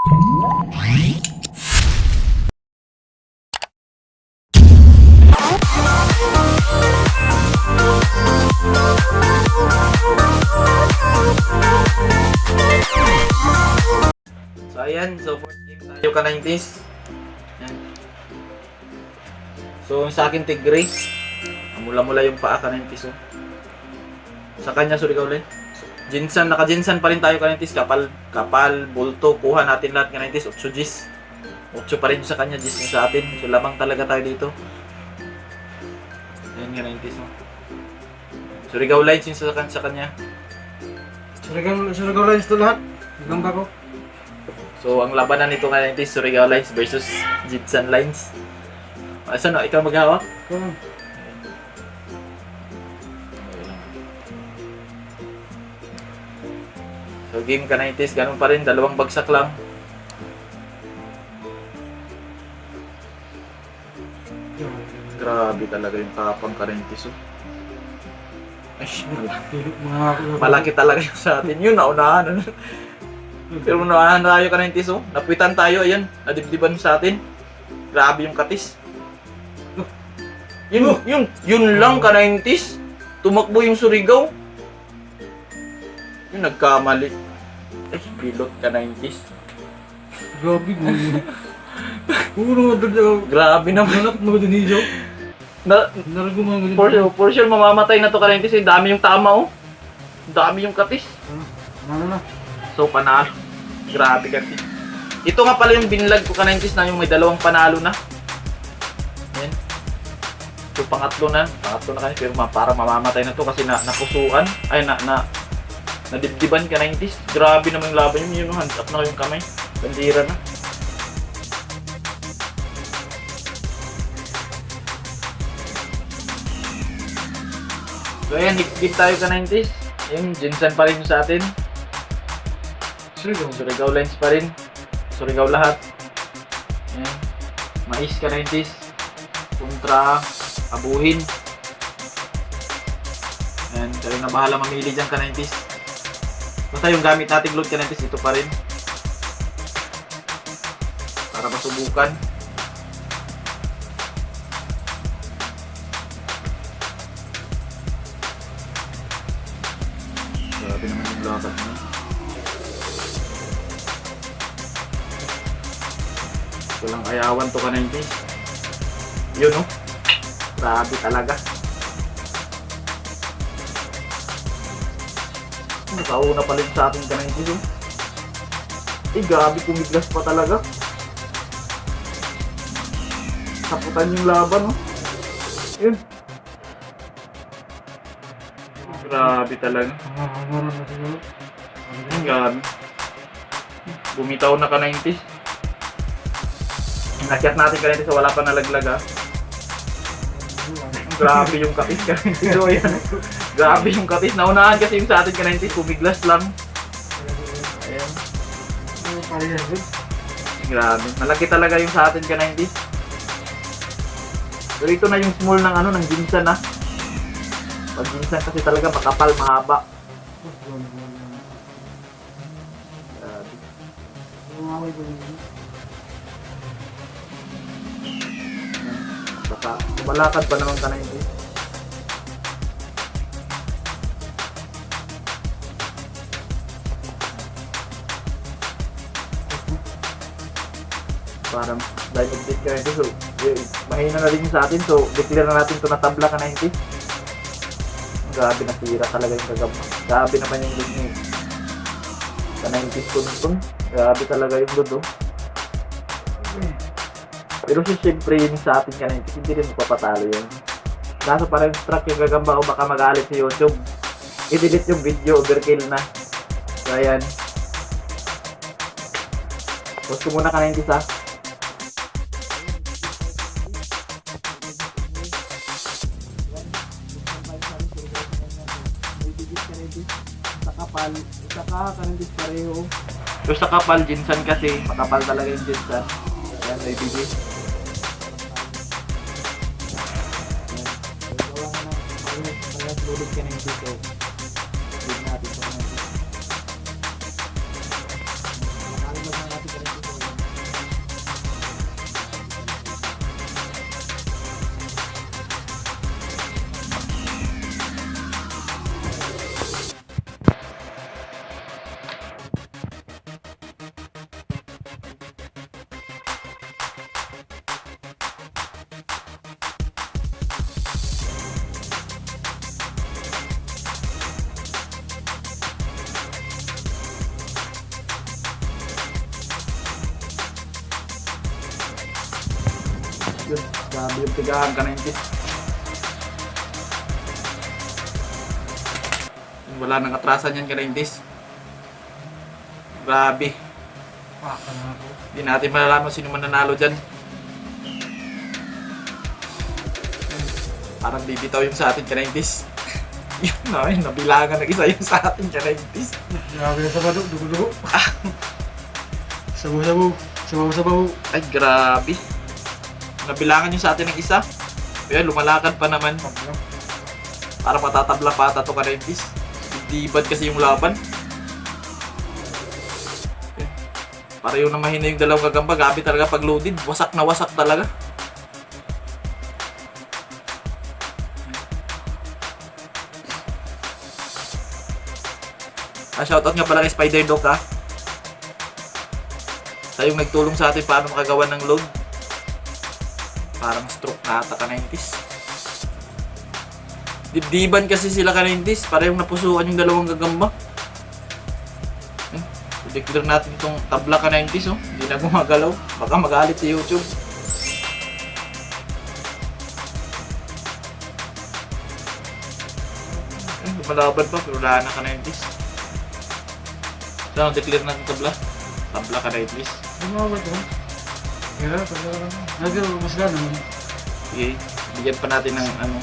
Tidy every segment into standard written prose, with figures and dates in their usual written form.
So ayan, so fourth game tayo ka-90s. Ayan. So sa akin tigre. Mula-mula yung paa ka-90s oh. Sa kanya Surigao rin. Jinsan, naka-jinsan pa rin tayo ka-90s. Kapal, bulto, kuha natin lahat ka-90s. 8 Gs. 8 pa rin sa kanya, Gs yung sa atin. So lamang talaga tayo dito. Ayan ka-90s oh. Surigao lines yung sa kanya. Surigao lines to lahat. Hanggang bako. So, ang labanan nito ngayon is Surigao Lines versus Jinsan Lines. Saan no? Ikaw maghawak? Kung So, game ka 90s, ganun pa rin, dalawang bagsak lang. Grabe talaga yung tapang ka 90s. Oh. Ay, malaki talaga yung sa atin. Yun, naunahan. Pero naunahan tayo ka 90s. Oh. Napitan tayo, ayan, nadibdiban sa atin. Grabe yung katis. Yun lang ka 90s. Tumakbo yung Surigao. Yung nagkamali. Ay, pilot ka 90s. grabe ko. Puro nga doon. Grabe naman. Nanap mo din niyo. Narago mo nga. For sure, mamamatay na to ka 90s. Dami yung tama, oh. Dami yung katis. Ano na? So, panalo. Grabe kasi. Ito nga pala yung binlag ko ka 90s na yung may dalawang panalo na. Yan. So, pangatlo na kasi. Pero parang mamamatay na to kasi napusuan. Ay, nadibdiban ka 90s. Grabe naman yung laban yun. Yung hands up na yung kamay. Bandira na. So, ayan. Next game tayo ka 90s. Yung Jinsan pa rin yung sa atin. Surigao lines pa rin. Surigao lahat. Ayan. Mais ka 90s. Kontra Abuhin. Ayan. Kayo na bahala mamili dyan ka 90s. Basta yung gamit nating load ka 90s, ito pa rin. Para masubukan. Grabe naman yung lakas na. Walang ayawan to ka 90s. Yun oh. Grabe talaga. Nakauna pa rin sa atin ka 90s oh. Eh grabe kumiglas pa talaga. Saputan yung laban oh. Yun. Grabe talaga. Grabe. Bumitaw na ka 90s. Nakyat natin ka 90s so wala pa nalaglag ah. Grabe yung katis ka 90s. So yan. Grabe yung katis. Naunahan kasi yung sa atin ka 90s. Bumiglas lang. Ayan. Grabe. Malaki talaga yung sa atin ka 90s. Pero ito na yung small ng ng Jinsan ah. Pag Jinsan kasi talaga makapal, mahaba. Baka malakad pa naman ka 90s. Parang dahil update ka 90s, so mahina na rin yung sa atin, so declare na natin ito na tabla ka 90s. Grabe, nasira talaga yung kagama. Grabe naman yung load ni ka 90s kuntun. Grabe talaga yung load oh. Pero siyempre yun sa atin ka 90s, hindi rin magpapatalo yun. Kaso parang struck yung gagamba o baka magalit sa YouTube. I-delete yung video, overkill na. So ayan. Post ko muna ka 90s ha. Sa kapal, isa ka, kanindis pareho. Pero sa kapal, Jinsan kasi, makapal talaga yung Jinsan. Ayan, may bigis. Gawa nga na, parehas loaded ka na yung dito. Load natin sa kanindis. Nakalimag na natin ka rin. Grabe yung tigahan ka 90s. Wala nang atrasan yan ka 90s. Grabe. Paka na ako. Hindi natin malalaman sino mananalo dyan. Parang bibitaw yung sa atin ka 90s. Yun na, nabilangan na isa yung sa atin ka 90s. Grabe na sa bado, dugo-dugo. Sabaw-sabaw. Sabaw-sabaw. Ay, grabe. Nabilangan yung sa atin ng isa. Kaya lumalakad pa naman. Para matatabla pa ata to ka 90s. Dibad kasi yung laban. Para yung namahina yung dalawang gagamba, gabi talaga pag loaded. Wasak na wasak talaga. Shoutout nga pala kay Spider Doc ha. Siya yung nagtulong sa atin paano makagawa ng load. Parang stroke na ata ka 90s. Dibdiban kasi sila ka 90s. Para yung napusuan yung dalawang gagamba. I-declare natin itong tabla ka 90s oh. Hindi na gumagalaw. Baka magalit si YouTube. Lumalaban pa pero wala na ka 90s. Saan declare natin tabla? Tabla ka 90s. Ano ba ito? Kaya, nagkaroon mas gano'n. Okay, bigyan pa natin ng ano,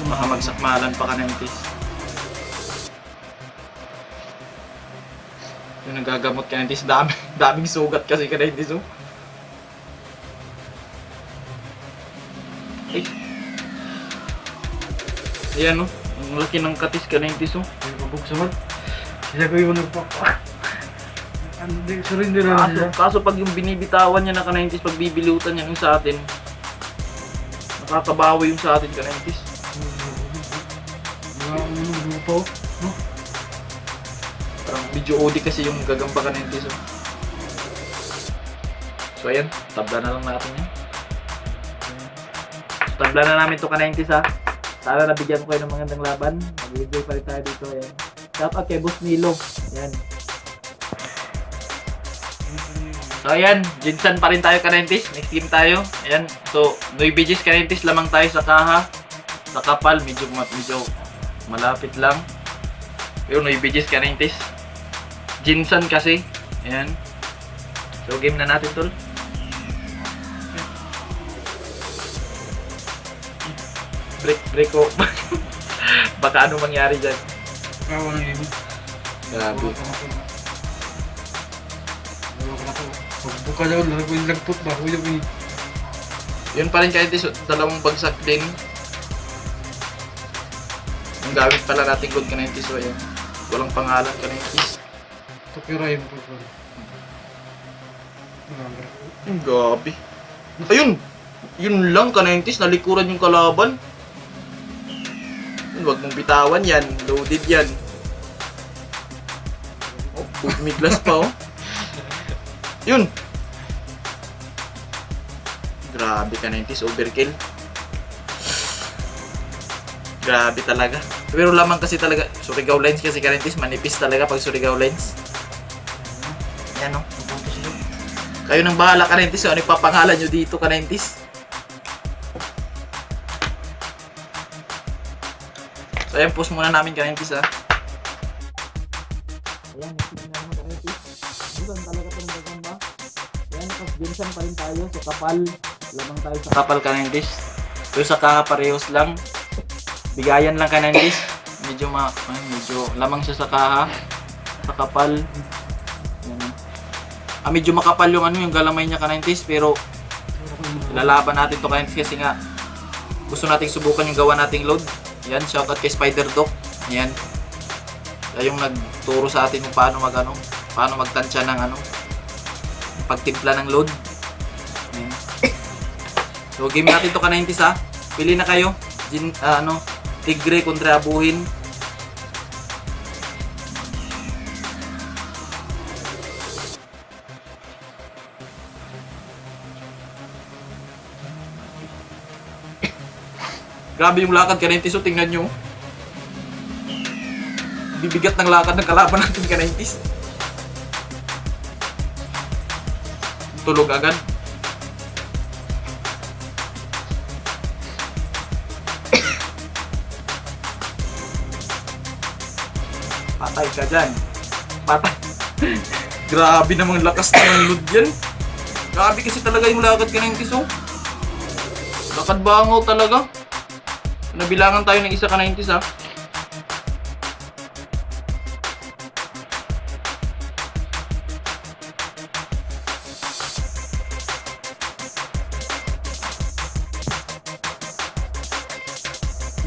baka magsakmalan pa ka 90s. Yung nagagamot ka 90s, daming sugat kasi ka 90s oh. Ay. Ayan oh, ang laki ng katis ka 90s oh. Ay, mabuksaman. Sila ko yung nagpapa. Surrender na siya. Kaso pag yung binibitawan niya na ka 90s, pag bibilutan niya yung sa atin, nakakabawi yung sa atin ka 90s. Ano po? No? Parang medyo OD kasi yung gagamba ka 90s oh. So ayan, tabla na lang natin yan. So, tabla na namin to ka 90s ha. Sana nabigyan ko kayo ng magandang laban. Mag-enjoy pa rin tayo dito. Ayan. Shout out kay Boss Milo. Ayan. So ayan, Jinsan pa rin tayo ka 90s. Next team tayo. Ayan. So, Nuibijis ka 90s lamang tayo sa kaha. Sa kapal, medyo malapit lang. Pero Nuibijis ka 90s. Jinsan kasi. Ayan. So, game na natin tol. Break ko. Baka ano mangyari dyan. Kawa ng game. Grabe. Pagbuka daw, lalo ko yung lagpot ba? Huwag yung Yun pa rin kahit dalawang bagsak din. Ang gamit pala natin good ka 90s. So, ayan. Walang pangalan ka 90s. Tukiray mo po. Ang gabi. Ayun! Yun lang ka 90s. Nalikuran yung kalaban. Huwag mong bitawan yan. Loaded yan. Oh, may glass pa oh. Yun! Grabe ka 90s. Overkill. Grabe talaga. Pero lamang kasi talaga. Surigao lines kasi ka 90s. Manipis talaga pag Surigao lines. Yan oh. Kayo nang bahala ka 90s. Ano ipapangalan nyo dito ka 90s? So ayan, post muna namin ka 90s ha. Ayan, nagsigil na naman ka 90s. Busan talaga ito ng gagamba. Ayan, nakasginsan pa rin tayo sa kapal. Lamang tayo sa kapal ka 90s. So sa kaha parehos lang. Bigayan lang ka 90s. Medyo lamang siya sa kaha. Sa kapal. Ayan. Medyo makapal yung yung galamay niya ka 90s. Pero lalaban natin to ka 90s kasi nga gusto nating subukan yung gawa nating load. Yan, shoutout kay Spider Doc. Yan. Siya yung nagturo sa atin kung paano paano magtansya ng pagtimpla ng load. Yan. So game natin to ka 90s ha. Pili na kayo. Tigre kontra Abuhin. Grabe yung lakad ka 90s, so tingnan nyo. Bibigat ng lakad ng kalaban natin ka 90s. Tulog agad. patay ka dyan. Patay. Grabe namang lakas ng load yan. Grabe kasi talaga yung lakad ka 90s oh. Lakad bangaw talaga. Nabilangan tayo ng isa ka 90s ha.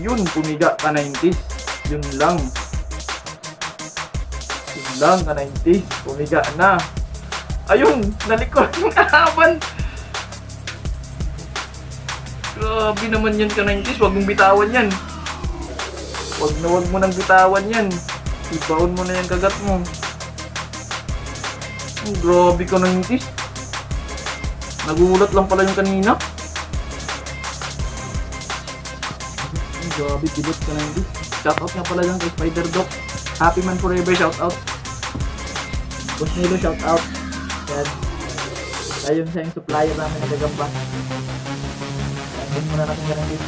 Yun, pumiga ka 90s. Yun lang. Yun lang ka 90s. Pumiga na. Ayun, nalikod yung kahaban. Grabe naman yan ka 90s. Huwag mong bitawan yan. Huwag mo nang bitawan yan. Ibaon mo na yan kagat mo. Grabe ka 90s. Nagulat lang pala yung kanina. Grabe, pilot ka 90s. Shoutout nga pala dyan kay Spider Doc. Happy Man Forever, shoutout. Boss Nilo, shoutout. Yan. Ayun siya yung supplier namin na gagamba. Ayun muna natin ka 90s.